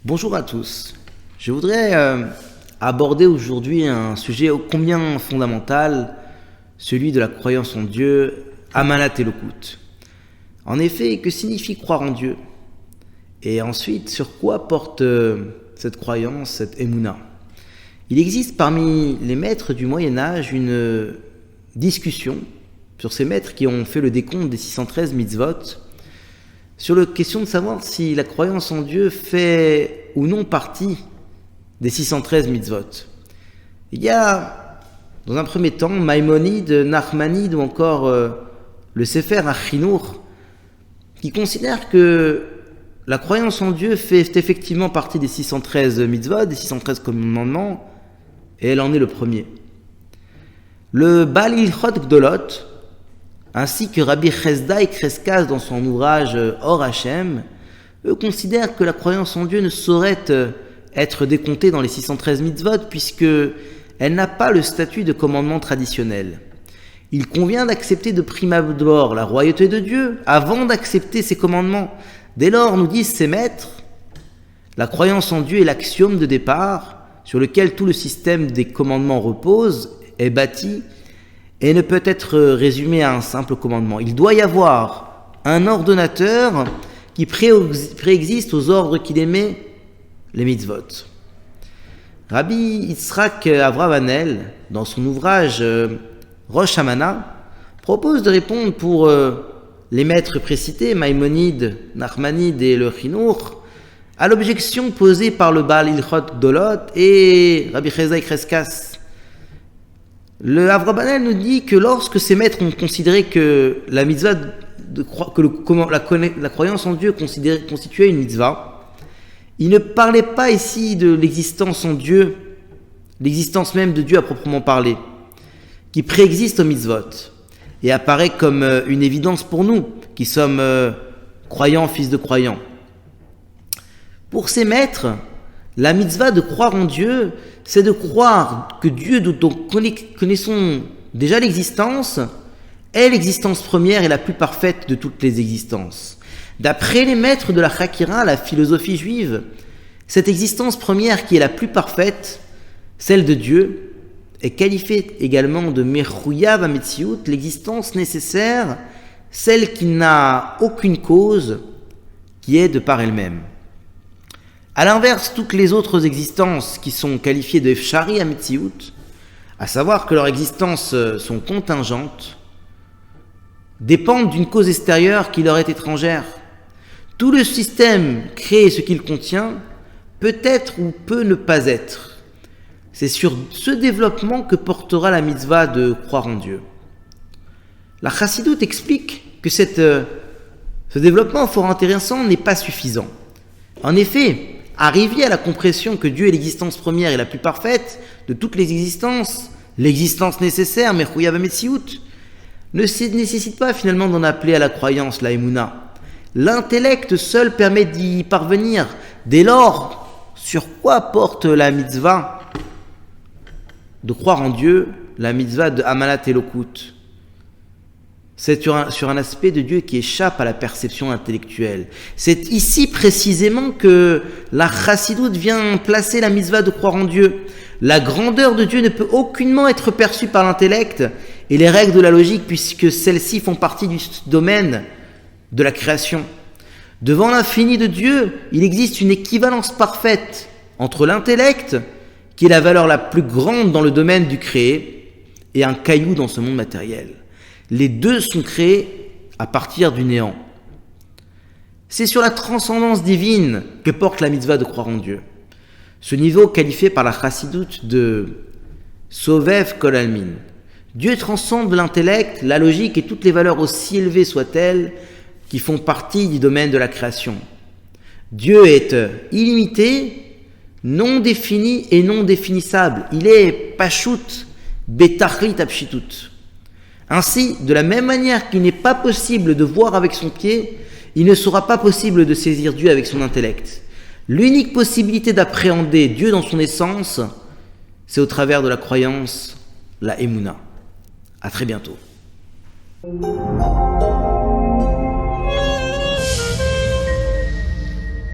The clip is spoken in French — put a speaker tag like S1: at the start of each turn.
S1: Bonjour à tous. Je voudrais aborder aujourd'hui un sujet ô combien fondamental, celui de la croyance en Dieu, Amanat Elokut. En effet, que signifie croire en Dieu? Et ensuite, sur quoi porte cette croyance, cette Emouna? Il existe parmi les maîtres du Moyen-Âge une discussion sur ces maîtres qui ont fait le décompte des 613 mitzvot, sur la question de savoir si la croyance en Dieu fait ou non partie des 613 mitzvot. Il y a, dans un premier temps, Maïmonide, Nachmanide ou encore le Sefer Achinour, qui considèrent que la croyance en Dieu fait effectivement partie des 613 mitzvot, des 613 commandements, et elle en est le premier. Le Baal Ilchot Gdolot, ainsi que Rabbi Chesda et Crescas dans son ouvrage Or Hashem, eux considèrent que la croyance en Dieu ne saurait être décomptée dans les 613 mitzvot puisque elle n'a pas le statut de commandement traditionnel. Il convient d'accepter de prime abord la royauté de Dieu avant d'accepter ses commandements. Dès lors, nous disent ces maîtres, la croyance en Dieu est l'axiome de départ sur lequel tout le système des commandements repose, est bâti et ne peut être résumé à un simple commandement. Il doit y avoir un ordonnateur qui préexiste aux ordres qu'il émet, les mitzvot. Rabbi Yitzhak Abravanel, dans son ouvrage Rosh Hashanah, propose de répondre pour les maîtres précités, Maïmonide, Nachmanide et le Chinour, à l'objection posée par le Baal Ilchot Gdolot et Rabbi Chesda et Crescas. Le Abravanel nous dit que lorsque ces maîtres ont considéré que la mitzvah, la croyance en Dieu constituait une mitzvah, ils ne parlaient pas ici de l'existence en Dieu, l'existence même de Dieu à proprement parler, qui préexiste aux mitzvot et apparaît comme une évidence pour nous, qui sommes croyants, fils de croyants. Pour ces maîtres, la mitzvah de croire en Dieu, c'est de croire que Dieu, dont connaissons déjà l'existence, est l'existence première et la plus parfaite de toutes les existences. D'après les maîtres de la Chakira, la philosophie juive, cette existence première qui est la plus parfaite, celle de Dieu, est qualifiée également de Mechouyav HaMetziut, l'existence nécessaire, celle qui n'a aucune cause, qui est de par elle-même. A l'inverse, toutes les autres existences qui sont qualifiées de Efshari HaMetziut, à savoir que leurs existences sont contingentes, dépendent d'une cause extérieure qui leur est étrangère. Tout le système crée ce qu'il contient, peut être ou peut ne pas être. C'est sur ce développement que portera la mitzvah de croire en Dieu. La Chassidoute explique que ce développement fort intéressant n'est pas suffisant. En effet, arriver à la compréhension que Dieu est l'existence première et la plus parfaite de toutes les existences, l'existence nécessaire, Mechouyav HaMetziut, ne nécessite pas finalement d'en appeler à la croyance, la Emouna. L'intellect seul permet d'y parvenir. Dès lors, sur quoi porte la mitzvah de croire en Dieu, la mitzvah de Amanat Elokut? C'est sur un aspect de Dieu qui échappe à la perception intellectuelle. C'est ici précisément que la Chassidoute vient placer la mitzvah de croire en Dieu. La grandeur de Dieu ne peut aucunement être perçue par l'intellect et les règles de la logique puisque celles-ci font partie du domaine de la création. Devant l'infini de Dieu, il existe une équivalence parfaite entre l'intellect, qui est la valeur la plus grande dans le domaine du créé, et un caillou dans ce monde matériel. Les deux sont créés à partir du néant. C'est sur la transcendance divine que porte la mitzvah de croire en Dieu. Ce niveau qualifié par la Chassidoute de Sovev Kol Almin. Dieu transcende l'intellect, la logique et toutes les valeurs aussi élevées soient-elles qui font partie du domaine de la création. Dieu est illimité, non défini et non définissable. Il est Pashut Betachlit Apshitut. Ainsi, de la même manière qu'il n'est pas possible de voir avec son pied, il ne sera pas possible de saisir Dieu avec son intellect. L'unique possibilité d'appréhender Dieu dans son essence, c'est au travers de la croyance, la Emouna. À très bientôt.